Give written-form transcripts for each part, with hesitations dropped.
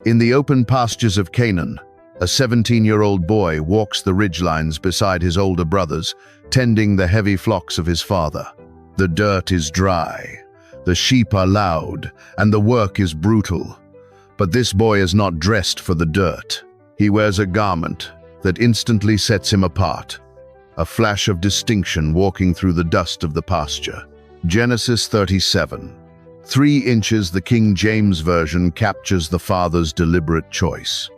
In the open pastures of Canaan, a 17-year-old boy walks the ridgelines beside his older brothers, tending the heavy flocks of his father. The dirt is dry, the sheep are loud, and the work is brutal. But this boy is not dressed for the dirt. He wears a garment that instantly sets him apart, a flash of distinction walking through the dust of the pasture. Genesis 37. 3 inches, the King James Version, captures the father's deliberate choice.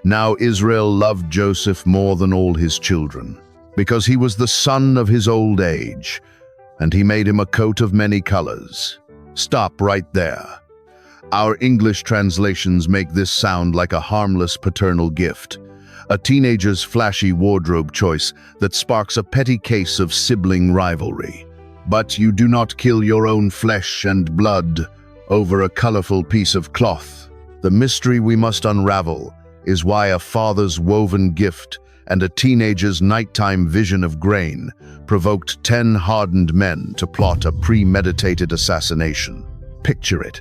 Now Israel loved Joseph more than all his children, because he was the son of his old age, and he made him a coat of many colors. Stop right there. Our English translations make this sound like a harmless paternal gift, a teenager's flashy wardrobe choice that sparks a petty case of sibling rivalry. But you do not kill your own flesh and blood over a colorful piece of cloth. The mystery we must unravel is why a father's woven gift and a teenager's nighttime vision of grain provoked 10 hardened men to plot a premeditated assassination. Picture it.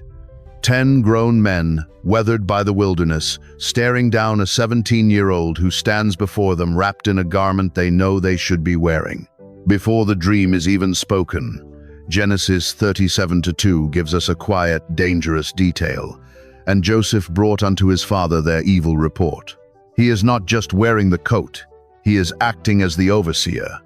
10 grown men, weathered by the wilderness, staring down a 17-year-old who stands before them wrapped in a garment they know they should be wearing. Before the dream is even spoken, Genesis 37:2 gives us a quiet, dangerous detail. And Joseph brought unto his father their evil report. He is not just wearing the coat, he is acting as the overseer.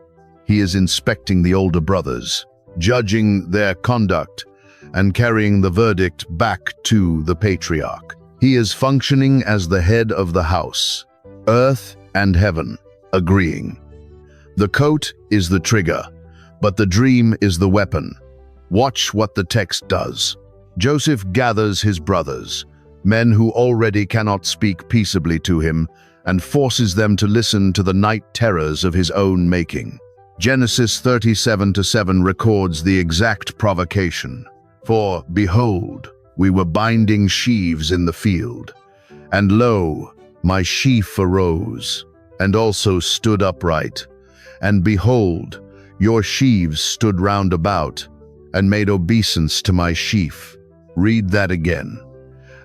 He is inspecting the older brothers, judging their conduct, and carrying the verdict back to the patriarch. He is functioning as the head of the house, earth and heaven agreeing. The coat is the trigger, but the dream is the weapon. Watch what the text does. Joseph gathers his brothers, men who already cannot speak peaceably to him, and forces them to listen to the night terrors of his own making. Genesis 37:7 records the exact provocation. For, behold, we were binding sheaves in the field, and lo, my sheaf arose, and also stood upright. And behold, your sheaves stood round about, and made obeisance to my sheaf. Read that again.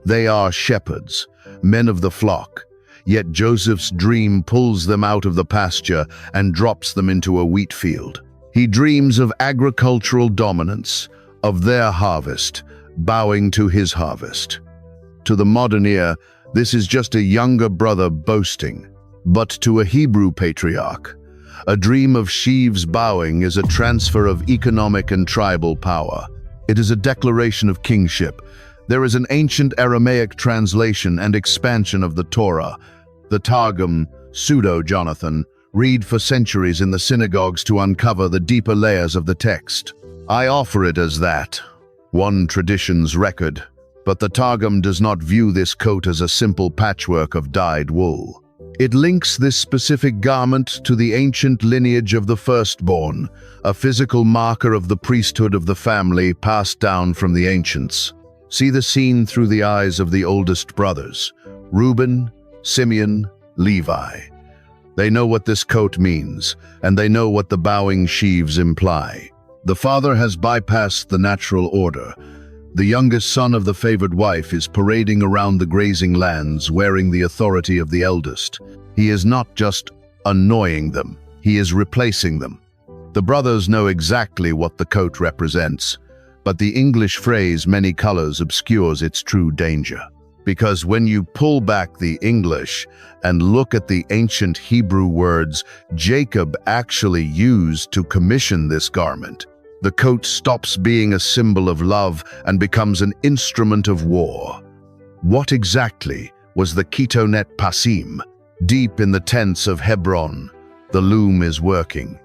They are shepherds, men of the flock, yet Joseph's dream pulls them out of the pasture and drops them into a wheat field. He dreams of agricultural dominance, of their harvest, bowing to his harvest. To the modern ear, this is just a younger brother boasting, but to a Hebrew patriarch, a dream of sheaves bowing is a transfer of economic and tribal power. It is a declaration of kingship. There is an ancient Aramaic translation and expansion of the Torah, the Targum, pseudo-Jonathan, read for centuries in the synagogues to uncover the deeper layers of the text. I offer it as that, one tradition's record, but the Targum does not view this coat as a simple patchwork of dyed wool. It links this specific garment to the ancient lineage of the firstborn, a physical marker of the priesthood of the family passed down from the ancients. See the scene through the eyes of the oldest brothers, Reuben, Simeon, Levi. They know what this coat means, and they know what the bowing sheaves imply. The father has bypassed the natural order. The youngest son of the favored wife is parading around the grazing lands, wearing the authority of the eldest. He is not just annoying them, he is replacing them. The brothers know exactly what the coat represents, but the English phrase "many colors" obscures its true danger. Because when you pull back the English and look at the ancient Hebrew words Jacob actually used to commission this garment, the coat stops being a symbol of love and becomes an instrument of war. What exactly was the ketonet passim? Deep in the tents of Hebron, the loom is working.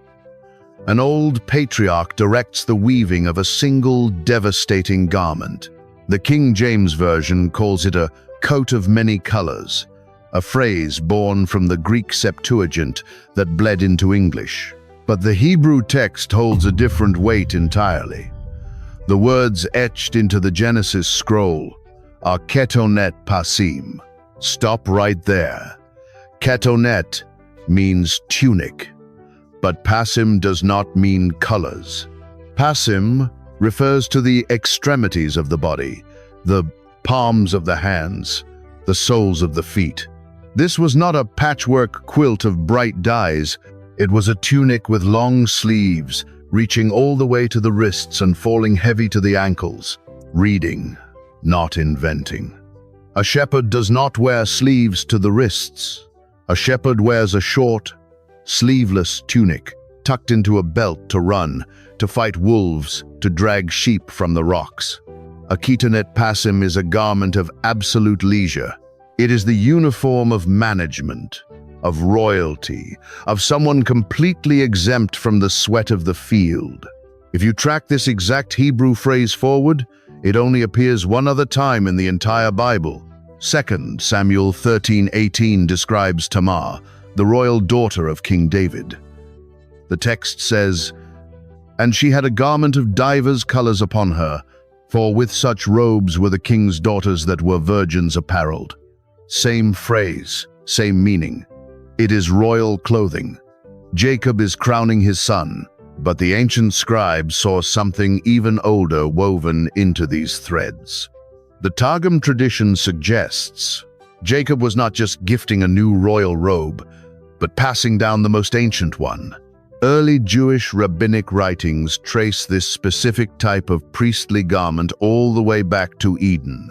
An old patriarch directs the weaving of a single devastating garment. The King James Version calls it a coat of many colors, a phrase born from the Greek Septuagint that bled into English. But the Hebrew text holds a different weight entirely. The words etched into the Genesis scroll are ketonet passim. Stop right there. Ketonet means tunic, but passim does not mean colors. Passim refers to the extremities of the body, the palms of the hands, the soles of the feet. This was not a patchwork quilt of bright dyes. It was a tunic with long sleeves, reaching all the way to the wrists and falling heavy to the ankles. Reading, not inventing. A shepherd does not wear sleeves to the wrists. A shepherd wears a short, sleeveless tunic, tucked into a belt to run, to fight wolves, to drag sheep from the rocks. A ketonet passim is a garment of absolute leisure. It is the uniform of management, of royalty, of someone completely exempt from the sweat of the field. If you track this exact Hebrew phrase forward, it only appears one other time in the entire Bible. 2 Samuel 13:18 describes Tamar, the royal daughter of King David. The text says, "And she had a garment of divers colors upon her, for with such robes were the king's daughters that were virgins apparelled." Same phrase, same meaning. It is royal clothing. Jacob is crowning his son, but the ancient scribes saw something even older woven into these threads. The Targum tradition suggests Jacob was not just gifting a new royal robe, but passing down the most ancient one. Early Jewish rabbinic writings trace this specific type of priestly garment all the way back to Eden,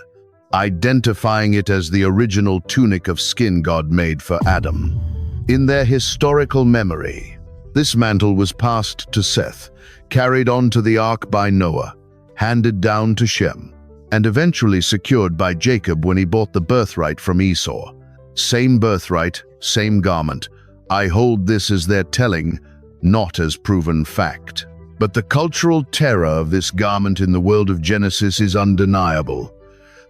identifying it as the original tunic of skin God made for Adam. In their historical memory, this mantle was passed to Seth, carried onto the ark by Noah, handed down to Shem, and eventually secured by Jacob when he bought the birthright from Esau. Same birthright, same garment. I hold this as their telling, not as proven fact. But the cultural terror of this garment in the world of Genesis is undeniable.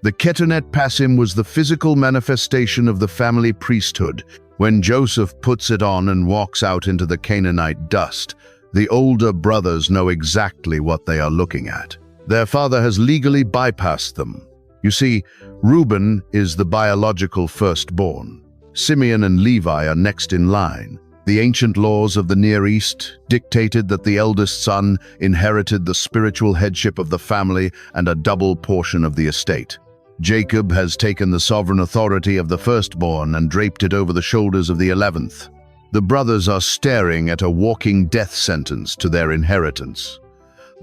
The ketonet passim was the physical manifestation of the family priesthood. When Joseph puts it on and walks out into the Canaanite dust, the older brothers know exactly what they are looking at. Their father has legally bypassed them. You see, Reuben is the biological firstborn. Simeon and Levi are next in line. The ancient laws of the Near East dictated that the eldest son inherited the spiritual headship of the family and a double portion of the estate. Jacob has taken the sovereign authority of the firstborn and draped it over the shoulders of the 11th. The brothers are staring at a walking death sentence to their inheritance.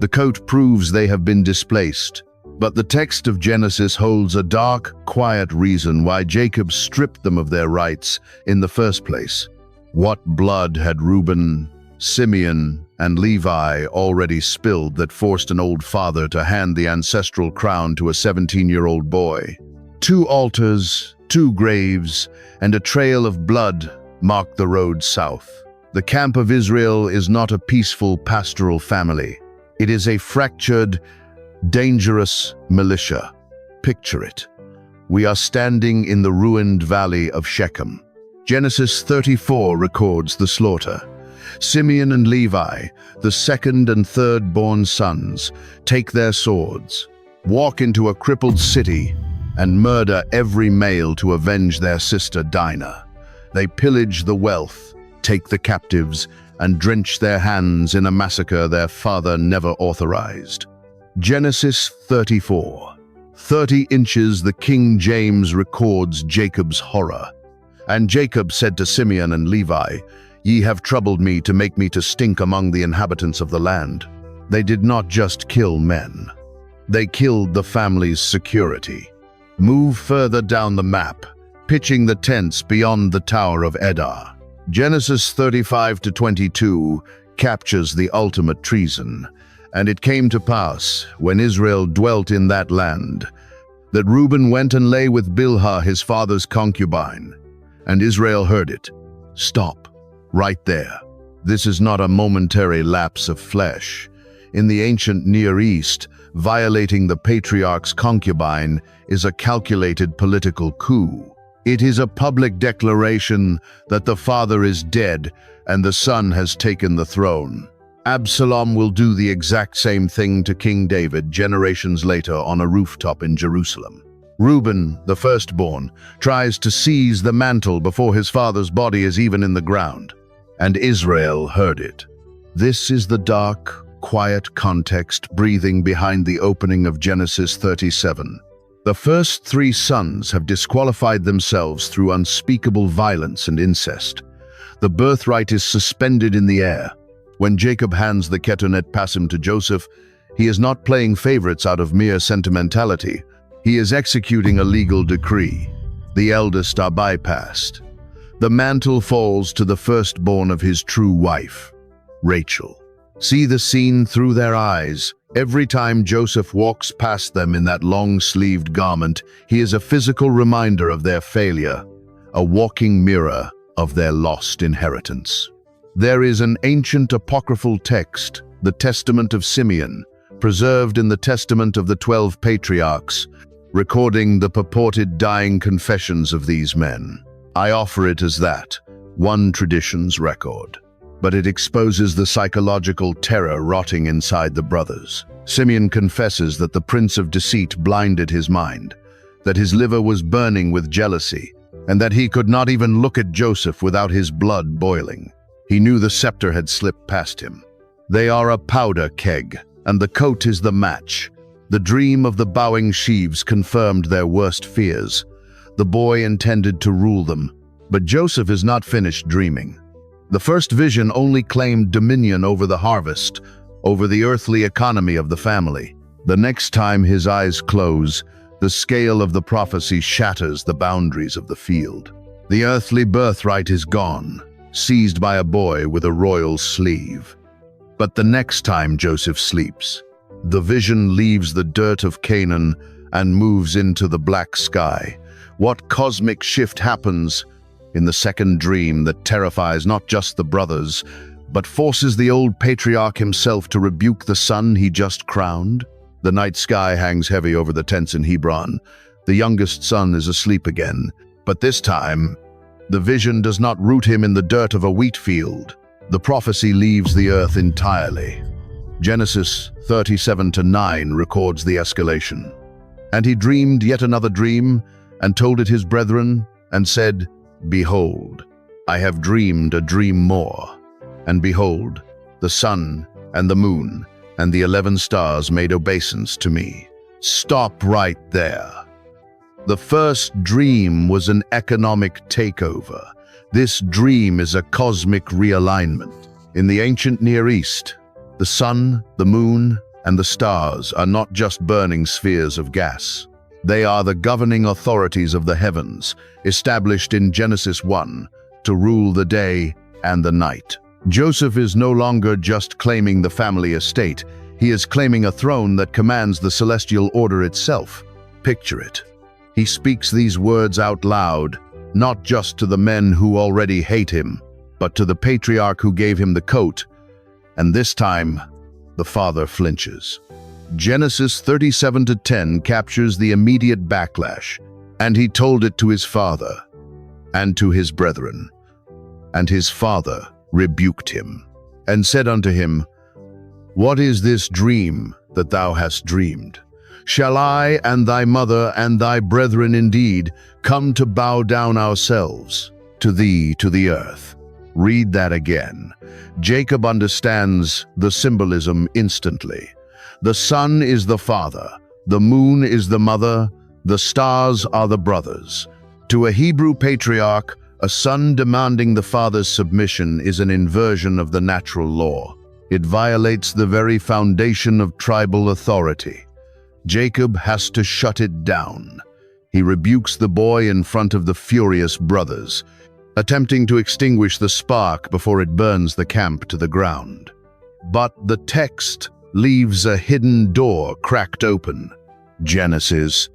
The coat proves they have been displaced, but the text of Genesis holds a dark, quiet reason why Jacob stripped them of their rights in the first place. What blood had Reuben, Simeon, and Levi already spilled that forced an old father to hand the ancestral crown to a 17-year-old boy? 2 altars, 2 graves, and a trail of blood mark the road south. The camp of Israel is not a peaceful pastoral family. It is a fractured, dangerous militia. Picture it. We are standing in the ruined valley of Shechem. Genesis 34 records the slaughter. Simeon and Levi, the second and third born sons, take their swords, walk into a crippled city, and murder every male to avenge their sister Dinah. They pillage the wealth, take the captives, and drench their hands in a massacre their father never authorized. Genesis 34. 30 inches the King James records Jacob's horror. And Jacob said to Simeon and Levi, "Ye have troubled me to make me to stink among the inhabitants of the land." They did not just kill men. They killed the family's security. Move further down the map, pitching the tents beyond the Tower of Edar. Genesis 35-22 captures the ultimate treason. And it came to pass, when Israel dwelt in that land, that Reuben went and lay with Bilhah his father's concubine. And Israel heard it. Stop, right there. This is not a momentary lapse of flesh. In the ancient Near East, violating the patriarch's concubine is a calculated political coup. It is a public declaration that the father is dead and the son has taken the throne. Absalom will do the exact same thing to King David generations later on a rooftop in Jerusalem. Reuben, the firstborn, tries to seize the mantle before his father's body is even in the ground. And Israel heard it. This is the dark, quiet context breathing behind the opening of Genesis 37. The first three sons have disqualified themselves through unspeakable violence and incest. The birthright is suspended in the air. When Jacob hands the ketonet passim to Joseph, he is not playing favorites out of mere sentimentality. He is executing a legal decree. The eldest are bypassed. The mantle falls to the firstborn of his true wife, Rachel. See the scene through their eyes. Every time Joseph walks past them in that long-sleeved garment, he is a physical reminder of their failure, a walking mirror of their lost inheritance. There is an ancient apocryphal text, the Testament of Simeon, preserved in the Testament of the 12 Patriarchs, recording the purported dying confessions of these men. I offer it as that, one tradition's record. But it exposes the psychological terror rotting inside the brothers. Simeon confesses that the prince of deceit blinded his mind, that his liver was burning with jealousy, and that he could not even look at Joseph without his blood boiling. He knew the scepter had slipped past him. They are a powder keg, and the coat is the match. The dream of the bowing sheaves confirmed their worst fears. The boy intended to rule them, but Joseph is not finished dreaming. The first vision only claimed dominion over the harvest, over the earthly economy of the family. The next time his eyes close, the scale of the prophecy shatters the boundaries of the field. The earthly birthright is gone, seized by a boy with a royal sleeve. But the next time Joseph sleeps, the vision leaves the dirt of Canaan and moves into the black sky. What cosmic shift happens in the second dream that terrifies not just the brothers, but forces the old patriarch himself to rebuke the son he just crowned? The night sky hangs heavy over the tents in Hebron. The youngest son is asleep again, but this time, the vision does not root him in the dirt of a wheat field. The prophecy leaves the earth entirely. Genesis 37:9 records the escalation. And he dreamed yet another dream, and told it his brethren, and said, Behold, I have dreamed a dream more. And behold, the sun and the moon and the 11 stars made obeisance to me. Stop right there. The first dream was an economic takeover. This dream is a cosmic realignment. In the ancient Near East, the sun, the moon, and the stars are not just burning spheres of gas. They are the governing authorities of the heavens, established in Genesis 1 to rule the day and the night. Joseph is no longer just claiming the family estate. He is claiming a throne that commands the celestial order itself. Picture it. He speaks these words out loud, not just to the men who already hate him, but to the patriarch who gave him the coat. And this time, the father flinches. Genesis 37:10 captures the immediate backlash. And he told it to his father and to his brethren. And his father rebuked him, and said unto him, What is this dream that thou hast dreamed? Shall I and thy mother and thy brethren indeed come to bow down ourselves to thee to the earth? Read that again. Jacob understands the symbolism instantly. The sun is the father, the moon is the mother, the stars are the brothers. To a Hebrew patriarch, a son demanding the father's submission is an inversion of the natural law. It violates the very foundation of tribal authority. Jacob has to shut it down. He rebukes the boy in front of the furious brothers, attempting to extinguish the spark before it burns the camp to the ground. But the text leaves a hidden door cracked open. Genesis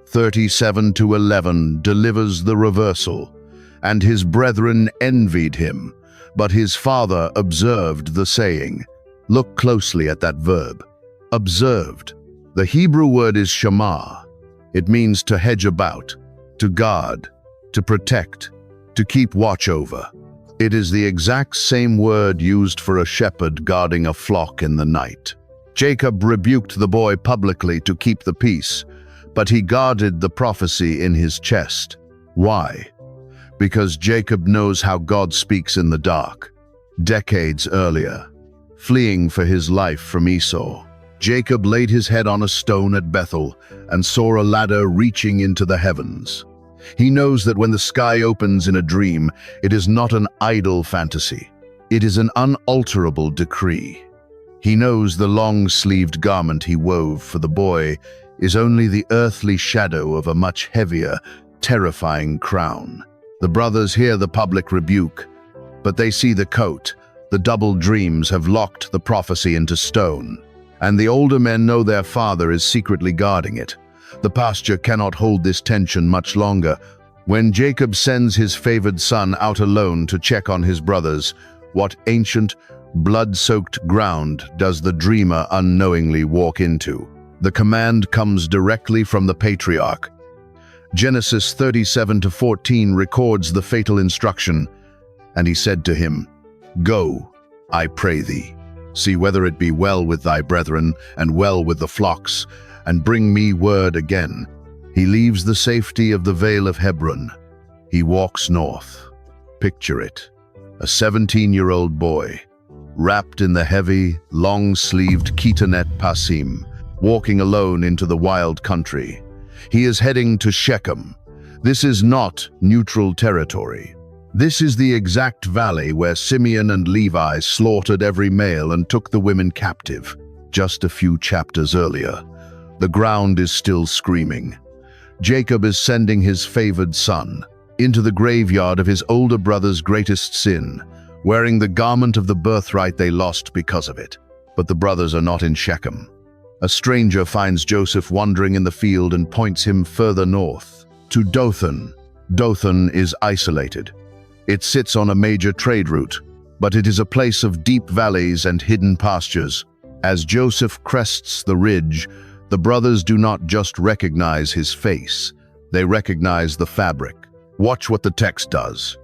37:11 delivers the reversal. And his brethren envied him, but his father observed the saying. Look closely at that verb, observed. The Hebrew word is shema. It means to hedge about, to guard, to protect, to keep watch over. It is the exact same word used for a shepherd guarding a flock in the night. Jacob rebuked the boy publicly to keep the peace, but he guarded the prophecy in his chest. Why? Because Jacob knows how God speaks in the dark. Decades earlier, fleeing for his life from Esau, Jacob laid his head on a stone at Bethel and saw a ladder reaching into the heavens. He knows that when the sky opens in a dream, it is not an idle fantasy. It is an unalterable decree. He knows the long-sleeved garment he wove for the boy is only the earthly shadow of a much heavier, terrifying crown. The brothers hear the public rebuke, but they see the coat. The double dreams have locked the prophecy into stone, and the older men know their father is secretly guarding it. The pasture cannot hold this tension much longer. When Jacob sends his favored son out alone to check on his brothers, what ancient, blood-soaked ground does the dreamer unknowingly walk into? The command comes directly from the patriarch. Genesis 37-14 records the fatal instruction, and he said to him, "Go, I pray thee, see whether it be well with thy brethren and well with the flocks, and bring me word again." He leaves the safety of the Vale of Hebron. He walks north. Picture it, a 17-year-old boy, wrapped in the heavy, long-sleeved ketonet passim, walking alone into the wild country. He is heading to Shechem. This is not neutral territory. This is the exact valley where Simeon and Levi slaughtered every male and took the women captive. Just a few chapters earlier, the ground is still screaming. Jacob is sending his favored son into the graveyard of his older brother's greatest sin, wearing the garment of the birthright they lost because of it. But the brothers are not in Shechem. A stranger finds Joseph wandering in the field and points him further north, to Dothan. Dothan is isolated. It sits on a major trade route, but it is a place of deep valleys and hidden pastures. As Joseph crests the ridge, the brothers do not just recognize his face, they recognize the fabric. Watch what the text does.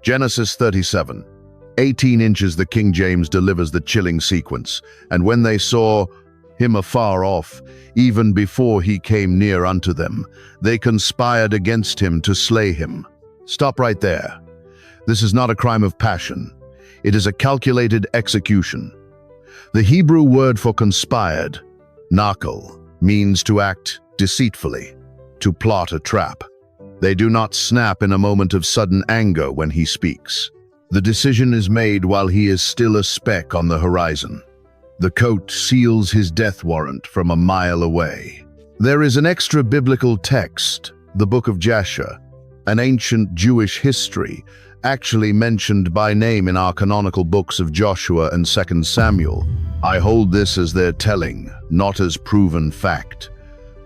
Genesis 37. 18 inches. The King James delivers the chilling sequence. "And when they saw him afar off, even before he came near unto them, they conspired against him to slay him." Stop right there. This is not a crime of passion. It is a calculated execution. The Hebrew word for conspired, nakal, means to act deceitfully, to plot a trap. They do not snap in a moment of sudden anger when he speaks. The decision is made while he is still a speck on the horizon. The coat seals his death warrant from a mile away. There is an extra biblical text, the book of Jasher, an ancient Jewish history, actually mentioned by name in our canonical books of Joshua and 2 Samuel. I hold this as their telling, not as proven fact.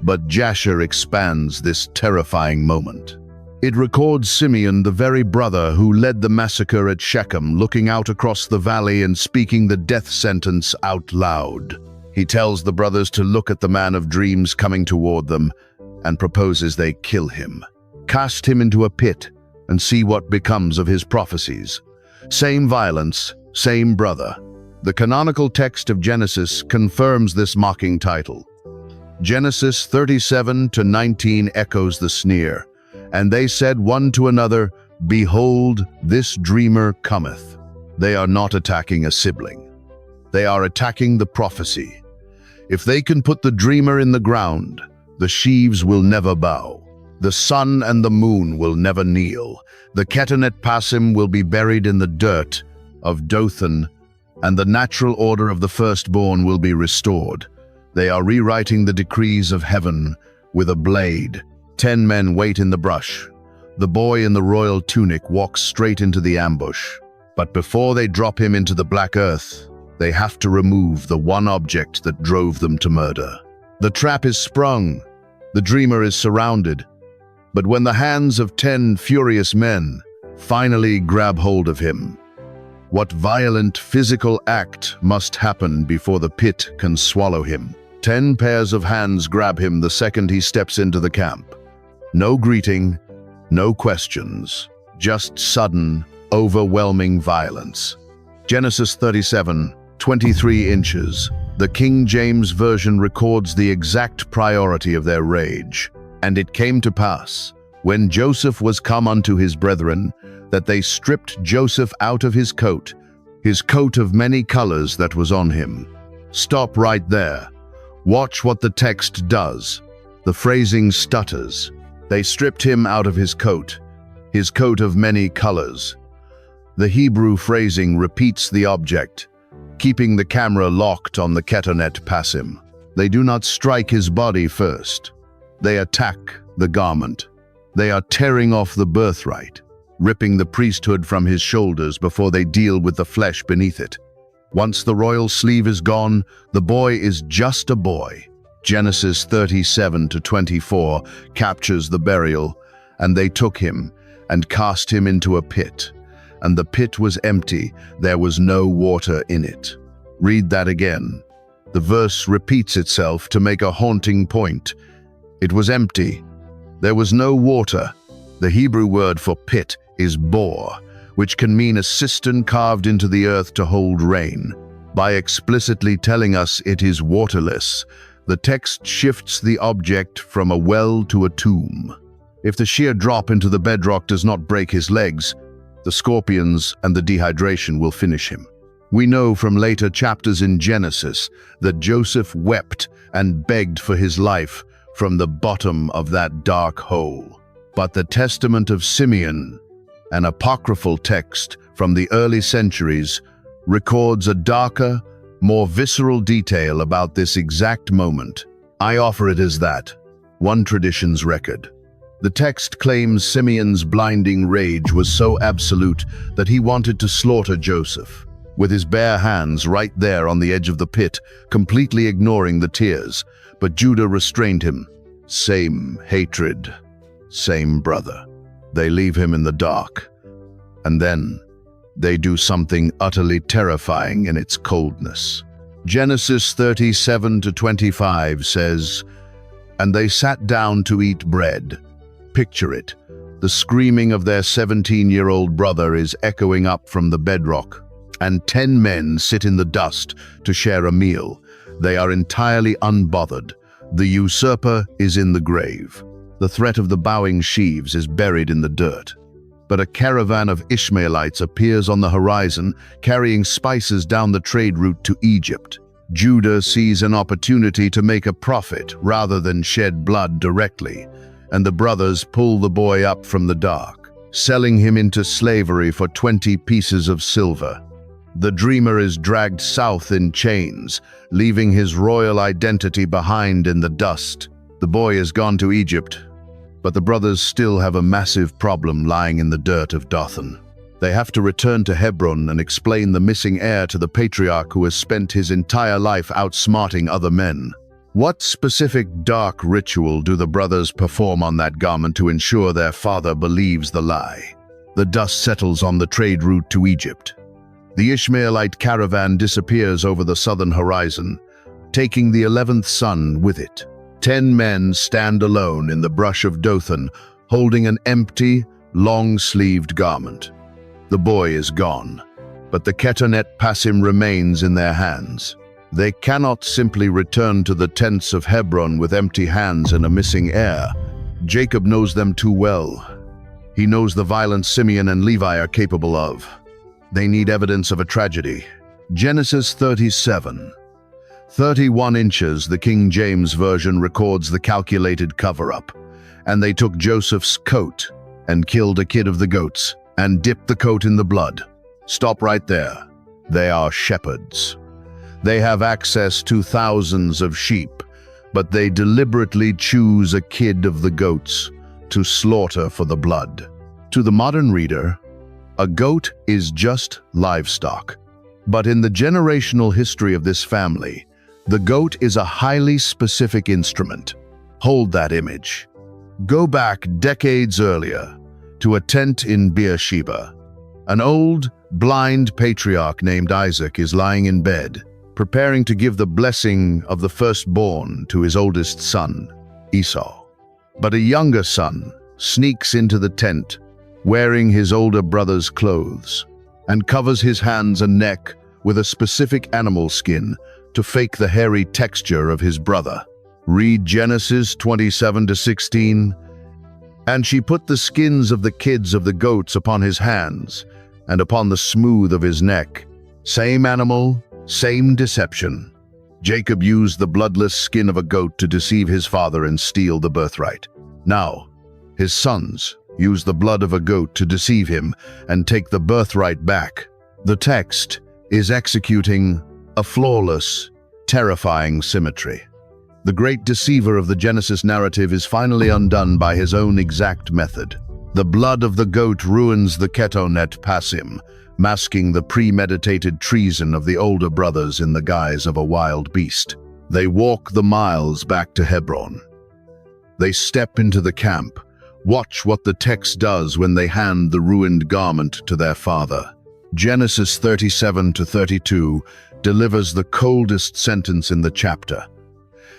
But Jasher expands this terrifying moment. It records Simeon, the very brother who led the massacre at Shechem, looking out across the valley and speaking the death sentence out loud. He tells the brothers to look at the man of dreams coming toward them and proposes they kill him. Cast him into a pit and see what becomes of his prophecies. Same violence, same brother. The canonical text of Genesis confirms this mocking title. Genesis 37-19 echoes the sneer. "And they said one to another, Behold, this dreamer cometh." They are not attacking a sibling. They are attacking the prophecy. If they can put the dreamer in the ground, the sheaves will never bow. The sun and the moon will never kneel. The ketonet passim will be buried in the dirt of Dothan, and the natural order of the firstborn will be restored. They are rewriting the decrees of heaven with a blade. 10 men wait in the brush. The boy in the royal tunic walks straight into the ambush. But before they drop him into the black earth, they have to remove the one object that drove them to murder. The trap is sprung. The dreamer is surrounded. But when the hands of 10 furious men finally grab hold of him, what violent physical act must happen before the pit can swallow him? 10 pairs of hands grab him the second he steps into the camp. No greeting, no questions, just sudden, overwhelming violence. Genesis 37, 23 inches. The King James Version records the exact priority of their rage. "And it came to pass, when Joseph was come unto his brethren, that they stripped Joseph out of his coat of many colors that was on him." Stop right there. Watch what the text does. The phrasing stutters. They stripped him out of his coat of many colors. The Hebrew phrasing repeats the object, keeping the camera locked on the ketonet passim. They do not strike his body first. They attack the garment. They are tearing off the birthright, ripping the priesthood from his shoulders before they deal with the flesh beneath it. Once the royal sleeve is gone, the boy is just a boy. Genesis 37-24 captures the burial, and they took him and cast him into a pit. And the pit was empty, there was no water in it. Read that again. The verse repeats itself to make a haunting point. It was empty. There was no water. The Hebrew word for pit is bor, which can mean a cistern carved into the earth to hold rain. By explicitly telling us it is waterless, the text shifts the object from a well to a tomb. If the sheer drop into the bedrock does not break his legs, the scorpions and the dehydration will finish him. We know from later chapters in Genesis that Joseph wept and begged for his life from the bottom of that dark hole. But the testament of Simeon, an apocryphal text from the early centuries, records a darker, more visceral detail about this exact moment. I offer it as that, one tradition's record. The text claims Simeon's blinding rage was so absolute that he wanted to slaughter Joseph, with his bare hands right there on the edge of the pit, completely ignoring the tears. But Judah restrained him. Same hatred, same brother. They leave him in the dark. And then they do something utterly terrifying in its coldness. Genesis 37-25 says, "And they sat down to eat bread." Picture it. The screaming of their 17-year-old brother is echoing up from the bedrock, and 10 men sit in the dust to share a meal. They are entirely unbothered. The usurper is in the grave. The threat of the bowing sheaves is buried in the dirt. But a caravan of Ishmaelites appears on the horizon, carrying spices down the trade route to Egypt. Judah sees an opportunity to make a profit rather than shed blood directly, and the brothers pull the boy up from the dark, selling him into slavery for 20 pieces of silver. The dreamer is dragged south in chains, leaving his royal identity behind in the dust. The boy has gone to Egypt, but the brothers still have a massive problem lying in the dirt of Dothan. They have to return to Hebron and explain the missing heir to the patriarch who has spent his entire life outsmarting other men. What specific dark ritual do the brothers perform on that garment to ensure their father believes the lie? The dust settles on the trade route to Egypt. The Ishmaelite caravan disappears over the southern horizon, taking the 11th son with it. 10 men stand alone in the brush of Dothan, holding an empty, long-sleeved garment. The boy is gone, but the ketonet passim remains in their hands. They cannot simply return to the tents of Hebron with empty hands and a missing heir. Jacob knows them too well. He knows the violence Simeon and Levi are capable of. They need evidence of a tragedy. Genesis 37. 31 inches, the King James Version records the calculated cover-up. And they took Joseph's coat and killed a kid of the goats and dipped the coat in the blood. Stop right there. They are shepherds. They have access to thousands of sheep, but they deliberately choose a kid of the goats to slaughter for the blood. To the modern reader, a goat is just livestock. But in the generational history of this family, the goat is a highly specific instrument. Hold that image. Go back decades earlier to a tent in Beersheba. An old, blind patriarch named Isaac is lying in bed, preparing to give the blessing of the firstborn to his oldest son, Esau. But a younger son sneaks into the tent, wearing his older brother's clothes, and covers his hands and neck with a specific animal skin to fake the hairy texture of his brother. Read Genesis 27-16. And she put the skins of the kids of the goats upon his hands and upon the smooth of his neck. Same animal, same deception. Jacob used the bloodless skin of a goat to deceive his father and steal the birthright. Now, his sons use the blood of a goat to deceive him and take the birthright back. The text is executing a flawless, terrifying symmetry. The great deceiver of the Genesis narrative is finally undone by his own exact method. The blood of the goat ruins the ketonet, passim, masking the premeditated treason of the older brothers in the guise of a wild beast. They walk the miles back to Hebron. They step into the camp. Watch what the text does when they hand the ruined garment to their father. Genesis 37-32 delivers the coldest sentence in the chapter.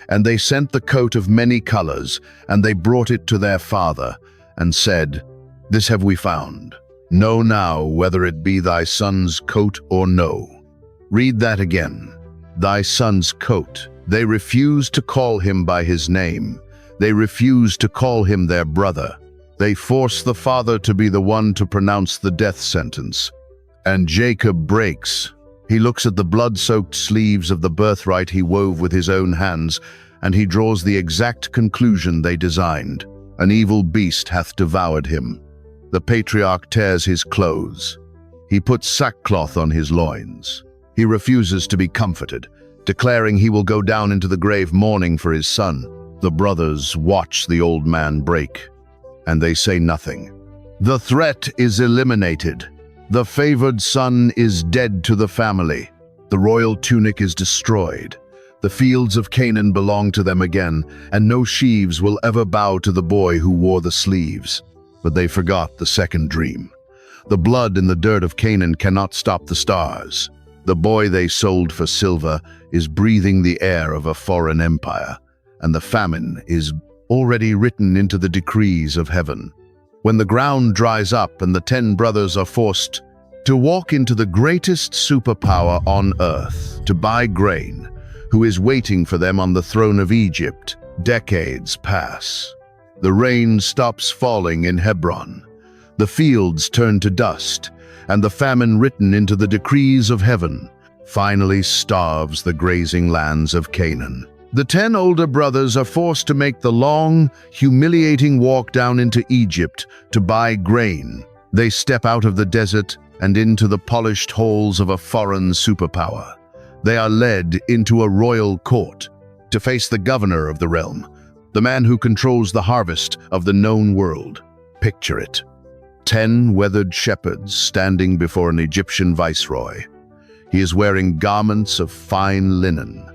And they sent the coat of many colors, and they brought it to their father, and said, "This have we found. Know now whether it be thy son's coat or no." Read that again. Thy son's coat. They refused to call him by his name. They refused to call him their brother. They forced the father to be the one to pronounce the death sentence. And Jacob breaks. He looks at the blood-soaked sleeves of the birthright he wove with his own hands, and he draws the exact conclusion they designed. An evil beast hath devoured him. The patriarch tears his clothes. He puts sackcloth on his loins. He refuses to be comforted, declaring he will go down into the grave mourning for his son. The brothers watch the old man break, and they say nothing. The threat is eliminated. The favored son is dead to the family. The royal tunic is destroyed. The fields of Canaan belong to them again, and no sheaves will ever bow to the boy who wore the sleeves. But they forgot the second dream. The blood in the dirt of Canaan cannot stop the stars. The boy they sold for silver is breathing the air of a foreign empire, and the famine is already written into the decrees of heaven. When the ground dries up and the 10 brothers are forced to walk into the greatest superpower on earth, to buy grain, who is waiting for them on the throne of Egypt, decades pass. The rain stops falling in Hebron. The fields turn to dust, and the famine written into the decrees of heaven finally starves the grazing lands of Canaan. The 10 older brothers are forced to make the long, humiliating walk down into Egypt to buy grain. They step out of the desert and into the polished halls of a foreign superpower. They are led into a royal court to face the governor of the realm, the man who controls the harvest of the known world. Picture it. 10 weathered shepherds standing before an Egyptian viceroy. He is wearing garments of fine linen.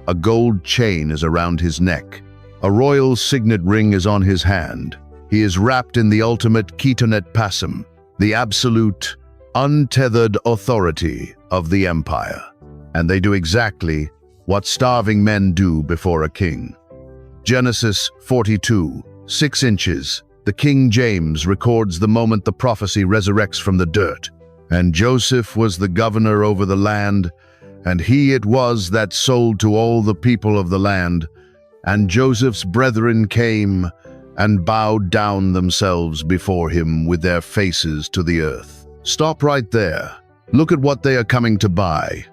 A gold chain is around his neck. A royal signet ring is on his hand. He is wrapped in the ultimate ketonet passim, the absolute, untethered authority of the empire. And they do exactly what starving men do before a king. Genesis 42, 6 inches. The King James records the moment the prophecy resurrects from the dirt. And Joseph was the governor over the land, and he it was that sold to all the people of the land. And Joseph's brethren came and bowed down themselves before him with their faces to the earth. Stop right there. Look at what they are coming to buy.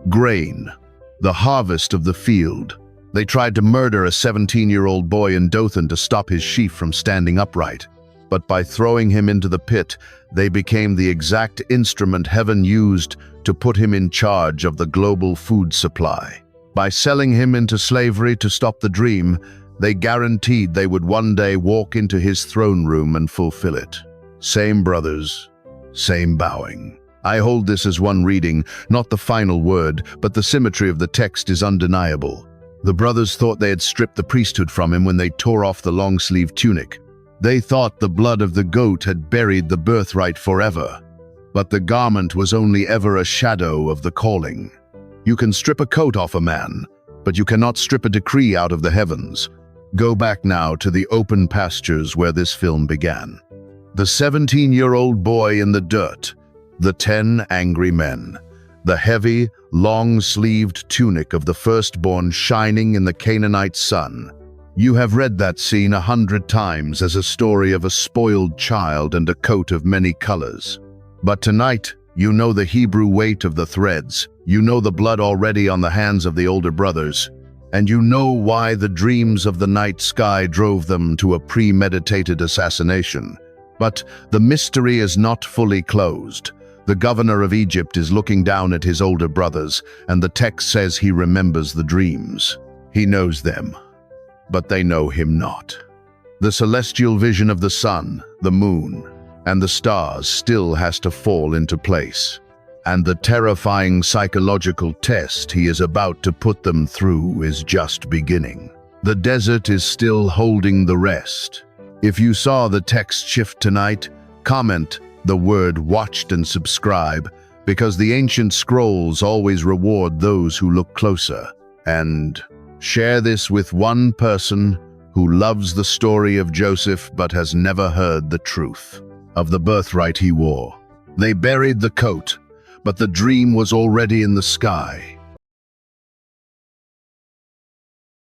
Grain, the harvest of the field. They tried to murder a 17-year-old boy in Dothan to stop his sheaf from standing upright. But by throwing him into the pit, they became the exact instrument heaven used to put him in charge of the global food supply. By selling him into slavery to stop the dream, they guaranteed they would one day walk into his throne room and fulfill it. Same brothers, same bowing. I hold this as one reading, not the final word, but the symmetry of the text is undeniable. The brothers thought they had stripped the priesthood from him when they tore off the long-sleeved tunic. They thought the blood of the goat had buried the birthright forever. But the garment was only ever a shadow of the calling. You can strip a coat off a man, but you cannot strip a decree out of the heavens. Go back now to the open pastures where this film began. The 17-year-old boy in the dirt, the 10 angry men, the heavy, long-sleeved tunic of the firstborn shining in the Canaanite sun. You have read that scene 100 times as a story of a spoiled child and a coat of many colors. But tonight, you know the Hebrew weight of the threads. You know the blood already on the hands of the older brothers, and you know why the dreams of the night sky drove them to a premeditated assassination. But the mystery is not fully closed. The governor of Egypt is looking down at his older brothers, and the text says he remembers the dreams. He knows them, but they know him not. The celestial vision of the sun, the moon, and the stars still has to fall into place. And the terrifying psychological test he is about to put them through is just beginning. The desert is still holding the rest. If you saw the text shift tonight, comment the word "watched" and subscribe, because the ancient scrolls always reward those who look closer. And share this with one person who loves the story of Joseph but has never heard the truth of the birthright he wore. They buried the coat, but the dream was already in the sky.